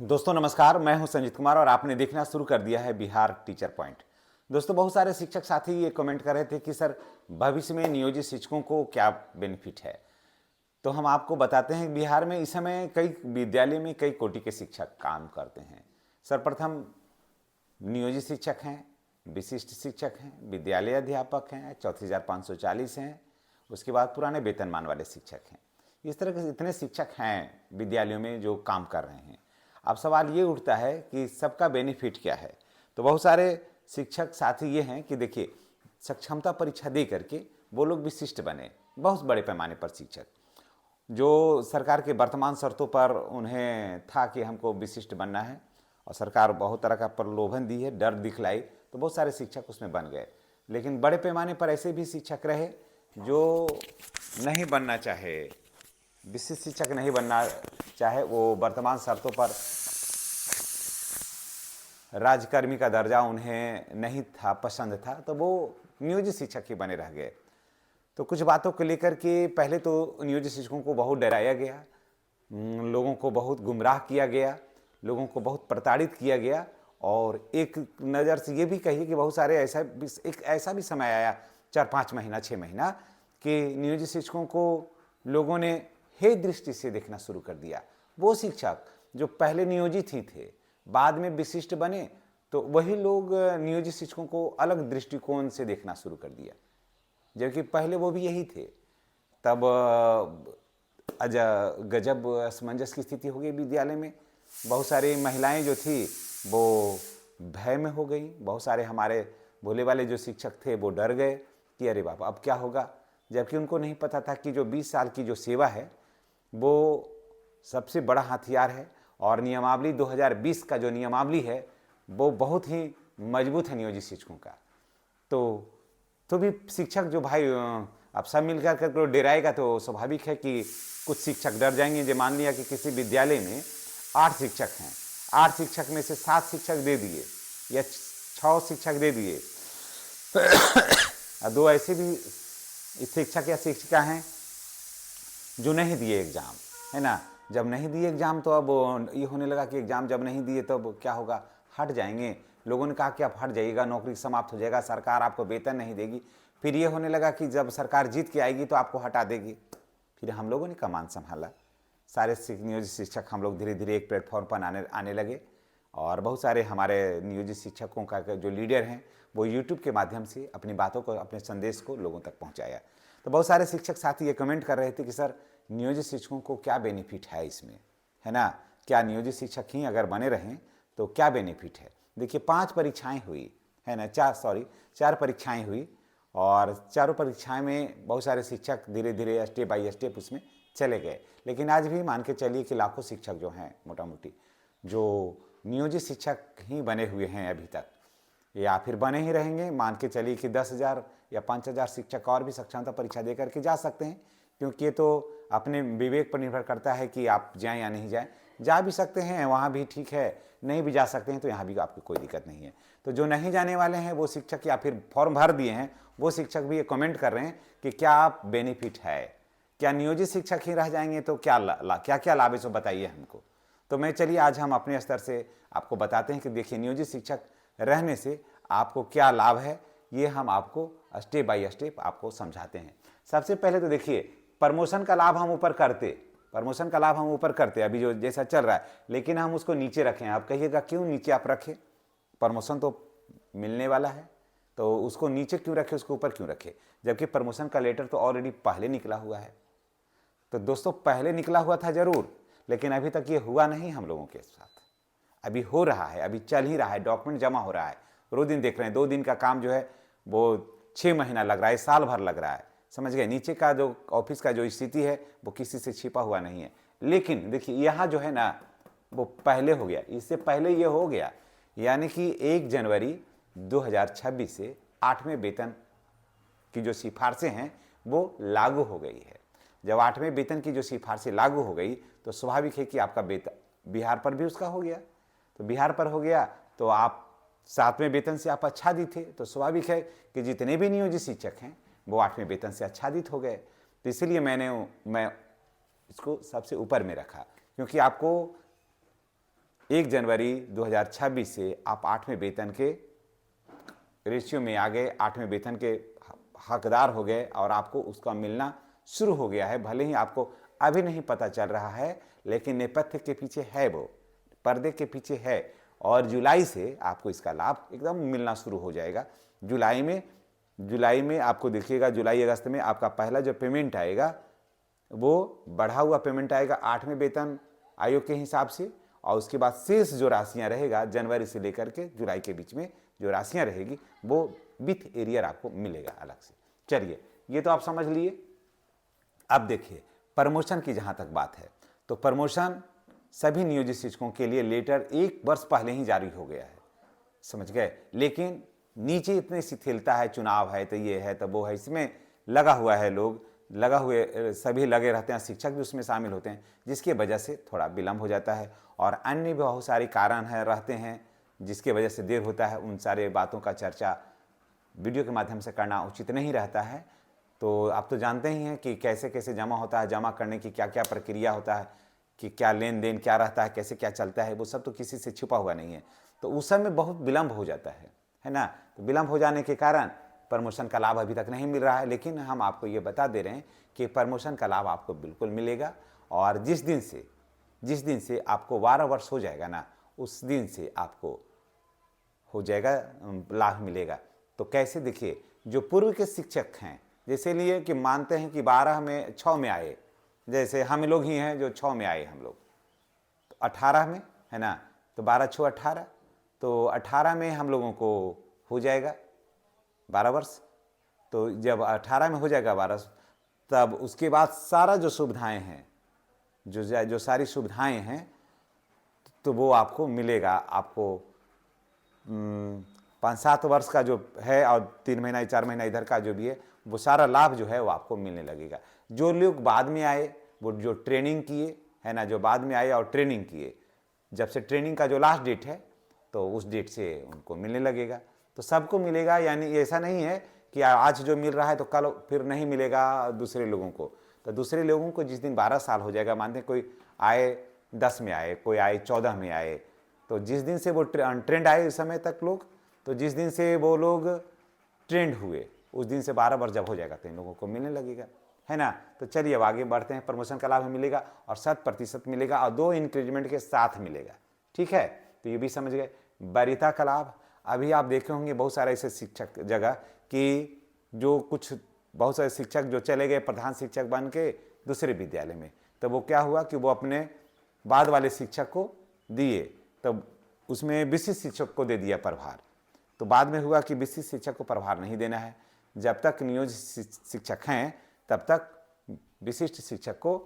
दोस्तों नमस्कार, मैं हूं संजीत कुमार और आपने देखना शुरू कर दिया है बिहार टीचर पॉइंट। दोस्तों बहुत सारे शिक्षक साथी ये कमेंट कर रहे थे कि सर भविष्य में नियोजित शिक्षकों को क्या बेनिफिट है। तो हम आपको बताते हैं बिहार में इस समय कई विद्यालय में कई कोटि के शिक्षक काम करते हैं। सर्वप्रथम नियोजित शिक्षक हैं, विशिष्ट शिक्षक हैं, विद्यालय अध्यापक हैं, 34,540 हैं। उसके बाद पुराने वेतनमान वाले शिक्षक हैं। इस तरह के इतने शिक्षक हैं विद्यालयों में जो काम कर रहे हैं। अब सवाल ये उठता है कि सबका बेनिफिट क्या है। तो बहुत सारे शिक्षक साथी ये हैं कि देखिए, सक्षमता परीक्षा दे करके वो लोग विशिष्ट बने, बहुत बड़े पैमाने पर शिक्षक जो सरकार के वर्तमान शर्तों पर उन्हें था कि हमको विशिष्ट बनना है और सरकार बहुत तरह का प्रलोभन दी है, डर दिखलाई, तो बहुत सारे शिक्षक उसमें बन गए। लेकिन बड़े पैमाने पर ऐसे भी शिक्षक रहे जो नहीं बनना चाहे, विशिष्ट शिक्षक नहीं बनना चाहे, वो वर्तमान शर्तों पर राजकर्मी का दर्जा उन्हें नहीं था, पसंद था, तो वो नियोजित शिक्षक ही बने रह गए। तो कुछ बातों को लेकर के पहले तो नियोजित शिक्षकों को बहुत डराया गया, लोगों को बहुत गुमराह किया गया, लोगों को बहुत प्रताड़ित किया गया। और एक नज़र से ये भी कहिए कि बहुत सारे एक ऐसा भी समय आया 4-5 महीना 6 महीना कि नियोजित शिक्षकों को लोगों ने हे दृष्टि से देखना शुरू कर दिया। वो शिक्षक जो पहले नियोजित ही थे बाद में विशिष्ट बने, तो वही लोग नियोजित शिक्षकों को अलग दृष्टिकोण से देखना शुरू कर दिया, जबकि पहले वो भी यही थे। तब गजब असमंजस की स्थिति हो गई विद्यालय में। बहुत सारी महिलाएं जो थी वो भय में हो गई, बहुत सारे हमारे भोले वाले जो शिक्षक थे वो डर गए कि अरे बाबा अब क्या होगा, जबकि उनको नहीं पता था कि जो 20 साल की जो सेवा है वो सबसे बड़ा हथियार है। और नियमावली 2020 का जो नियमावली है वो बहुत ही मजबूत है नियोजित शिक्षकों का। तो भी शिक्षक जो भाई अब सब मिलकर कर डराएगा तो स्वाभाविक है कि कुछ शिक्षक डर जाएंगे। जो मान लिया कि किसी विद्यालय में 8 शिक्षक हैं, 8 शिक्षक में से 7 शिक्षक दे दिए या 6 शिक्षक दे दिए, 2 ऐसे भी शिक्षक या शिक्षिका हैं जो नहीं दिए एग्ज़ाम, है ना। जब नहीं दिए एग्ज़ाम तो अब ये होने लगा कि एग्ज़ाम जब नहीं दिए तो अब क्या होगा, हट जाएंगे। लोगों ने कहा कि आप हट जाइएगा, नौकरी समाप्त हो जाएगा, सरकार आपको वेतन नहीं देगी। फिर ये होने लगा कि जब सरकार जीत के आएगी तो आपको हटा देगी। फिर हम लोगों ने कमान संभाला, सारे नियोजित शिक्षक हम लोग धीरे धीरे एक प्लेटफॉर्म पर आने लगे। और बहुत सारे हमारे नियोजित शिक्षकों का जो लीडर हैं वो यूट्यूब के माध्यम से अपनी बातों को, अपने संदेश को लोगों तक पहुँचाया। तो बहुत सारे शिक्षक साथी ये कमेंट कर रहे थे कि सर नियोजित शिक्षकों को क्या बेनिफिट है इसमें, है ना, क्या नियोजित शिक्षक ही अगर बने रहें तो क्या बेनिफिट है। देखिए 5 परीक्षाएं हुई, है ना, 4 परीक्षाएं हुई और चारों परीक्षाएं में बहुत सारे शिक्षक धीरे धीरे स्टेप बाय स्टेप उसमें चले गए। लेकिन आज भी मान के चलिए कि लाखों शिक्षक जो हैं मोटा मोटी जो नियोजित शिक्षक ही बने हुए हैं अभी तक, या फिर बने ही रहेंगे। मान के चलिए कि 10,000 या 5,000 शिक्षक और भी सक्षमता परीक्षा दे करके जा सकते हैं, क्योंकि ये तो अपने विवेक पर निर्भर करता है कि आप जाएं या नहीं जाएं। जा भी सकते हैं, वहाँ भी ठीक है, नहीं भी जा सकते हैं तो यहाँ भी आपको कोई दिक्कत नहीं है। तो जो नहीं जाने वाले हैं वो शिक्षक या फिर फॉर्म भर दिए हैं वो शिक्षक भी ये कमेंट कर रहे हैं कि क्या आप बेनिफिट है, क्या नियोजित शिक्षक ही रह जाएंगे तो क्या क्या लाभ है, सो बताइए हमको। तो मैं चलिए आज हम अपने स्तर से आपको बताते हैं कि देखिए नियोजित शिक्षक रहने से आपको क्या लाभ है, ये हम आपको स्टेप बाय स्टेप आपको समझाते हैं। सबसे पहले तो देखिए प्रमोशन का लाभ हम ऊपर करते अभी जो जैसा चल रहा है, लेकिन हम उसको नीचे रखें। आप कहिएगा क्यों नीचे आप रखें, प्रमोशन तो मिलने वाला है तो उसको नीचे क्यों रखें, उसको ऊपर क्यों रखें, जबकि प्रमोशन का लेटर तो ऑलरेडी पहले निकला हुआ है। तो दोस्तों पहले निकला हुआ था जरूर, लेकिन अभी तक ये हुआ नहीं हम लोगों के साथ। अभी हो रहा है, अभी चल ही रहा है, डॉक्यूमेंट जमा हो रहा है, रोज दिन देख रहे हैं। 2 दिन का काम जो है वो 6 महीना लग रहा है, साल भर लग रहा है, समझ गए। नीचे का जो ऑफिस का जो स्थिति है वो किसी से छिपा हुआ नहीं है। लेकिन देखिए यहाँ जो है ना वो पहले हो गया, इससे पहले ये हो गया, यानी कि 1 जनवरी 2026 से 8वें वेतन की जो सिफारिशें हैं वो लागू हो गई है। जब 8वें वेतन की जो सिफारिशें लागू हो गई तो स्वाभाविक है कि आपका वेतन बिहार पर भी उसका हो गया। तो बिहार पर हो गया तो आप 7वें वेतन से आप आच्छादित थे, तो स्वाभाविक है कि जितने भी नियोजित शिक्षक हैं वो 8वें वेतन से आच्छादित हो गए। तो इसीलिए मैं इसको सबसे ऊपर में रखा, क्योंकि आपको 1 जनवरी 2026 से आप 8वें वेतन के रेशियो में आ गए, 8वें वेतन के हकदार हो गए और आपको उसका मिलना शुरू हो गया है। भले ही आपको अभी नहीं पता चल रहा है, लेकिन नेपथ्य के पीछे है, वो पर्दे के पीछे है और जुलाई से आपको इसका लाभ एकदम मिलना शुरू हो जाएगा। जुलाई में आपको देखिएगा, जुलाई अगस्त में आपका पहला जो पेमेंट आएगा वो बढ़ा हुआ पेमेंट आएगा 8वें वेतन आयोग के हिसाब से, और उसके बाद शेष जो राशियां रहेगा जनवरी से लेकर के जुलाई के बीच में जो राशियां रहेगी वो विथ एरियर आपको मिलेगा अलग से। चलिए, ये तो आप समझ लिए। अब देखिए प्रमोशन की जहां तक बात है, तो प्रमोशन सभी नियोजित शिक्षकों के लिए लेटर 1 वर्ष पहले ही जारी हो गया है, समझ गए। लेकिन नीचे इतनी शिथिलता है, चुनाव है तो ये है तो वो है, इसमें लगा हुआ है, लोग लगा हुए सभी लगे रहते हैं, शिक्षक भी उसमें शामिल होते हैं, जिसकी वजह से थोड़ा विलम्ब हो जाता है और अन्य भी बहुत सारे कारण है रहते हैं जिसकी वजह से देर होता है। उन सारे बातों का चर्चा वीडियो के माध्यम से करना उचित नहीं रहता है। तो आप तो जानते ही हैं कि कैसे कैसे जमा होता है, जमा करने की क्या क्या प्रक्रिया होता है, कि क्या लेन देन क्या रहता है, कैसे क्या चलता है, वो सब तो किसी से छुपा हुआ नहीं है। तो उस समय बहुत विलम्ब हो जाता है ना। तो विलम्ब हो जाने के कारण प्रमोशन का लाभ अभी तक नहीं मिल रहा है, लेकिन हम आपको ये बता दे रहे हैं कि प्रमोशन का लाभ आपको बिल्कुल मिलेगा। और जिस दिन से आपको 12 वर्ष हो जाएगा ना, उस दिन से आपको हो जाएगा लाभ मिलेगा। तो कैसे, देखिए जो पूर्व के शिक्षक हैं, जैसे लिए कि मानते हैं कि 12 में 6 में आए, जैसे हम लोग ही हैं जो 6 में आए हम लोग, तो 18 में है ना, तो 12 6 18, तो 18 में हम लोगों को हो जाएगा 12 वर्ष। तो जब 18 में हो जाएगा 12, तब उसके बाद सारा जो सुविधाएं हैं, जो सारी सुविधाएं हैं, तो वो आपको मिलेगा। आपको 5-7 वर्ष का जो है और 3 महीना 4 महीना इधर का जो भी है, वो सारा लाभ जो है वो आपको मिलने लगेगा। जो लोग बाद में आए, वो जो ट्रेनिंग किए है ना, जो बाद में आए और ट्रेनिंग किए, जब से ट्रेनिंग का जो लास्ट डेट है तो उस डेट से उनको मिलने लगेगा। तो सबको मिलेगा, यानी ऐसा नहीं है कि आज जो मिल रहा है तो कल फिर नहीं मिलेगा दूसरे लोगों को। तो दूसरे लोगों को जिस दिन 12 साल हो जाएगा, मानते हैं कोई आए 10 में आए, कोई आए 14 में आए, तो जिस दिन से वो ट्रेंड आए इस समय तक लोग, तो जिस दिन से वो लोग ट्रेंड हुए उस दिन से 12 वर्ष जब हो जाएगा तो इन लोगों को मिलने लगेगा, है ना। तो चलिए अब आगे बढ़ते हैं। प्रमोशन का लाभ मिलेगा और 100% मिलेगा और 2 इंक्रीमेंट के साथ मिलेगा, ठीक है। तो ये भी समझ गए। वरीयता का लाभ, अभी आप देखे होंगे बहुत सारे ऐसे शिक्षक जगह कि जो कुछ बहुत सारे शिक्षक जो चले गए प्रधान शिक्षक बन के दूसरे विद्यालय में, तो वो क्या हुआ कि वो अपने बाद वाले शिक्षक को दिए, तब उसमें विशिष्ट शिक्षक को दे दिया प्रभार। तो बाद में हुआ कि विशिष्ट शिक्षक को प्रभार नहीं देना है, जब तक नियोजित शिक्षक हैं तब तक विशिष्ट शिक्षक को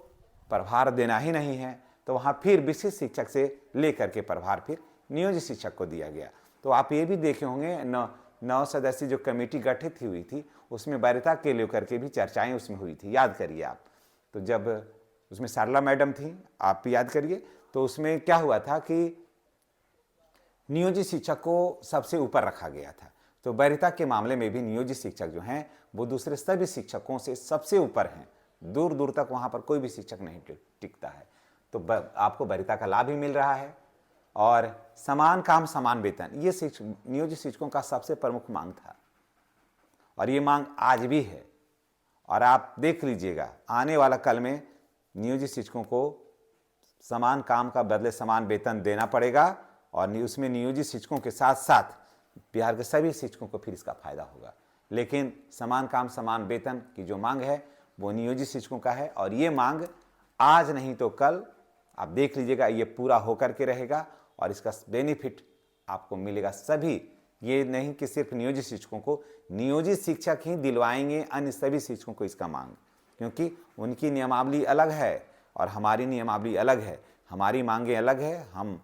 प्रभार देना ही नहीं है। तो वहाँ फिर विशिष्ट शिक्षक से लेकर के प्रभार फिर नियोजित शिक्षक को दिया गया। तो आप ये भी देखे होंगे 9 सदस्यीय जो कमेटी गठित हुई थी, उसमें वरीयता के लेकर के भी चर्चाएं उसमें हुई थी, याद करिए आप। तो जब उसमें सरला मैडम थी, आप याद करिए, तो उसमें क्या हुआ था कि नियोजित शिक्षक को सबसे ऊपर रखा गया था। तो वरीयता के मामले में भी नियोजित शिक्षक जो हैं वो दूसरे सभी शिक्षकों से सबसे ऊपर हैं, दूर दूर तक वहाँ पर कोई भी शिक्षक नहीं टिकता है। तो आपको वरीयता का लाभ भी मिल रहा है और समान काम समान वेतन, ये नियोजित शिक्षकों का सबसे प्रमुख मांग था और ये मांग आज भी है। और आप देख लीजिएगा आने वाला कल में नियोजित शिक्षकों को समान काम का बदले समान वेतन देना पड़ेगा और उसमें नियोजित शिक्षकों के साथ साथ बिहार के सभी शिक्षकों को फिर इसका फायदा होगा। लेकिन समान काम समान वेतन की जो मांग है वो नियोजित शिक्षकों का है और ये मांग आज नहीं तो कल आप देख लीजिएगा ये पूरा होकर के रहेगा और इसका बेनिफिट आपको मिलेगा सभी। ये नहीं कि सिर्फ नियोजित शिक्षकों को, नियोजित शिक्षक ही दिलवाएंगे अन्य सभी शिक्षकों को इसका मांग, क्योंकि उनकी नियमावली अलग है और हमारी नियमावली अलग है, हमारी मांगें अलग है। हम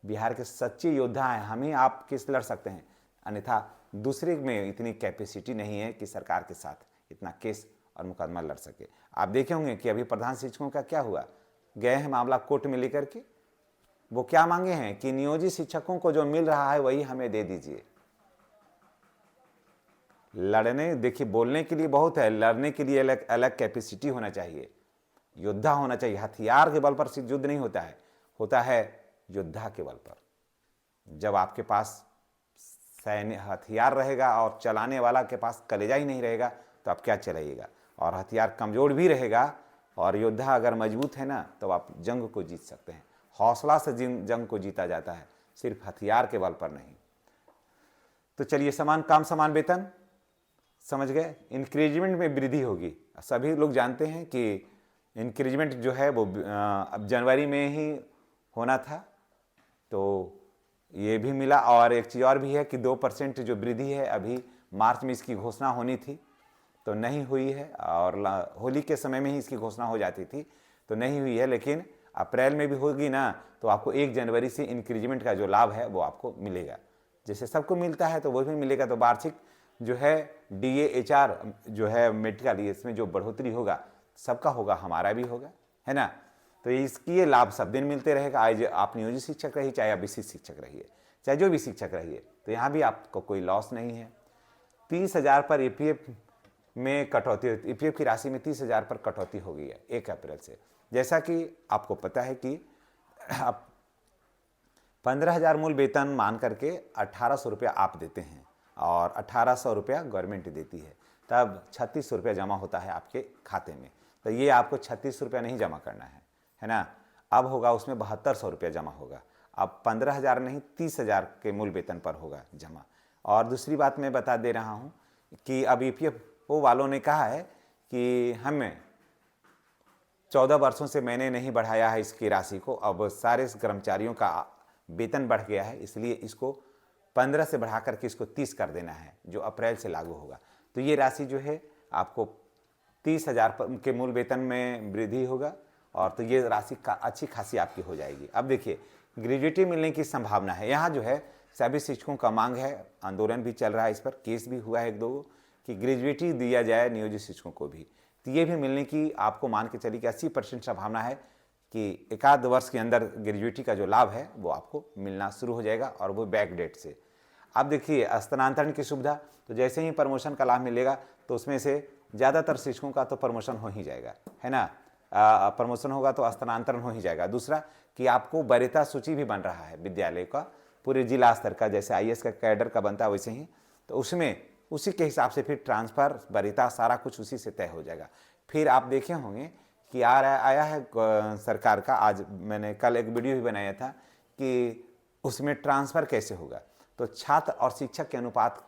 बिहार के सच्चे योद्धा हैं, हम ही आप केस लड़ सकते हैं, अन्यथा दूसरे में इतनी कैपेसिटी नहीं है कि सरकार के साथ इतना केस और मुकदमा लड़ सके। आप देखे होंगे कि अभी प्रधान शिक्षकों का क्या हुआ, गए हैं मामला कोर्ट में लेकर के, वो क्या मांगे हैं कि नियोजित शिक्षकों को जो मिल रहा है वही हमें दे दीजिए। लड़ने, देखिए बोलने के लिए बहुत है, लड़ने के लिए अलग अलग कैपेसिटी होना चाहिए, योद्धा होना चाहिए। हथियार के बल पर सिर्फ युद्ध नहीं होता है, होता है योद्धा के बल पर। जब आपके पास सैन्य हथियार रहेगा और चलाने वाला के पास कलेजा ही नहीं रहेगा तो आप क्या चलाइएगा। और हथियार कमज़ोर भी रहेगा और योद्धा अगर मजबूत है ना तो आप जंग को जीत सकते हैं। हौसला से जंग को जीता जाता है, सिर्फ हथियार के बल पर नहीं। तो चलिए, समान काम समान वेतन समझ गए। इंक्रीजमेंट में वृद्धि होगी। सभी लोग जानते हैं कि इंक्रीजमेंट जो है वो अब जनवरी में ही होना था, तो ये भी मिला। और एक चीज़ और भी है कि 2% जो वृद्धि है अभी मार्च में इसकी घोषणा होनी थी तो नहीं हुई है, और होली के समय में ही इसकी घोषणा हो जाती थी तो नहीं हुई है, लेकिन अप्रैल में भी होगी ना तो आपको 1 जनवरी से इंक्रीजमेंट का जो लाभ है वो आपको मिलेगा। जैसे सबको मिलता है तो वो भी मिलेगा। तो वार्षिक जो है DA HR जो है मेडिकल, इसमें जो बढ़ोतरी होगा सबका होगा, हमारा भी होगा, है ना। तो इसकी ये लाभ सब दिन मिलते रहेगा। आज आप नियोजित शिक्षक रहिए, चाहे आप विशिष्ट शिक्षक रहिए, चाहे जो भी शिक्षक रहिए, तो यहाँ भी आपको कोई लॉस नहीं है। 30,000 पर EPF में कटौती, EPF की राशि में 30,000 पर कटौती हो गई है 1 अप्रैल से। जैसा कि आपको पता है कि आप 15,000 मूल वेतन मान करके 1,800 रुपया आप देते हैं और 1,800 रुपया गवर्नमेंट देती है, तब 3,600 रुपया जमा होता है आपके खाते में। तो ये आपको 3,600 रुपया नहीं जमा करना है ना। अब होगा उसमें 7,200 रुपया जमा होगा। अब 15,000 नहीं 30,000 के मूल वेतन पर होगा जमा। और दूसरी बात मैं बता दे रहा हूँ कि अब EPFO वालों ने कहा है कि हमें 14 वर्षों से मैंने नहीं बढ़ाया है इसकी राशि को, अब सारे कर्मचारियों का वेतन बढ़ गया है, इसलिए इसको 15 से बढ़ा करके इसको 30 कर देना है, जो अप्रैल से लागू होगा। तो ये राशि जो है आपको 30,000 के मूल वेतन में वृद्धि होगा, और तो ये राशि का अच्छी खासी आपकी हो जाएगी। अब देखिए, ग्रेजुएटी मिलने की संभावना है। यहाँ जो है सभी शिक्षकों का मांग है, आंदोलन भी चल रहा है, इस पर केस भी हुआ है 1-2 कि ग्रेजुएटी दिया जाए नियोजित शिक्षकों को भी। तो ये भी मिलने की आपको मान के चलिए कि 80% संभावना है कि 1-आध वर्ष के अंदर ग्रेजुएटी का जो लाभ है वो आपको मिलना शुरू हो जाएगा, और वो बैक डेट से। अब देखिए, स्थानांतरण की सुविधा, तो जैसे ही प्रमोशन का लाभ मिलेगा तो उसमें से ज़्यादातर शिक्षकों का तो प्रमोशन हो ही जाएगा, है ना। प्रमोशन होगा तो स्थानांतरण हो ही जाएगा। दूसरा कि आपको वरीयता सूची भी बन रहा है विद्यालय का, पूरे जिला स्तर का, जैसे IAS का कैडर का बनता है वैसे ही, तो उसमें उसी के हिसाब से फिर ट्रांसफ़र, वरीयता, सारा कुछ उसी से तय हो जाएगा। फिर आप देखे होंगे कि आया है सरकार का, आज मैंने कल एक वीडियो भी बनाया था कि उसमें ट्रांसफ़र कैसे होगा। तो छात्र और शिक्षक के अनुपात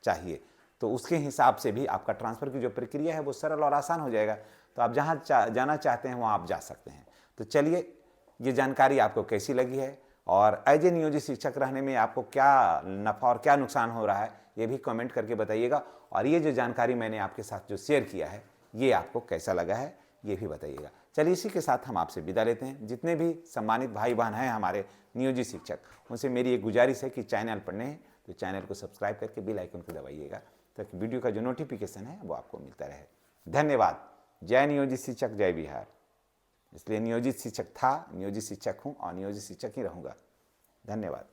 चाहिए, तो उसके हिसाब से भी आपका ट्रांसफ़र की जो प्रक्रिया है वो सरल और आसान हो जाएगा। तो आप जहाँ जाना चाहते हैं वहाँ आप जा सकते हैं। तो चलिए, ये जानकारी आपको कैसी लगी है, और एज ए नियोजित शिक्षक रहने में आपको क्या नफ़ा और क्या नुकसान हो रहा है, ये भी कमेंट करके बताइएगा। और ये जो जानकारी मैंने आपके साथ जो शेयर किया है ये आपको कैसा लगा है ये भी बताइएगा। चलिए, इसी के साथ हम आपसे विदा लेते हैं। जितने भी सम्मानित भाई बहन हैं हमारे नियोजित शिक्षक, उनसे मेरी एक गुजारिश है कि चैनल पर नए हैं तो चैनल को सब्सक्राइब करके बेल आइकन को दबाइएगा, ताकि वीडियो का जो नोटिफिकेशन है वो आपको मिलता रहे। धन्यवाद। जय नियोजित शिक्षक, जय बिहार। इसलिए नियोजित शिक्षक था, नियोजित शिक्षक हूँ और नियोजित शिक्षक ही रहूँगा। धन्यवाद।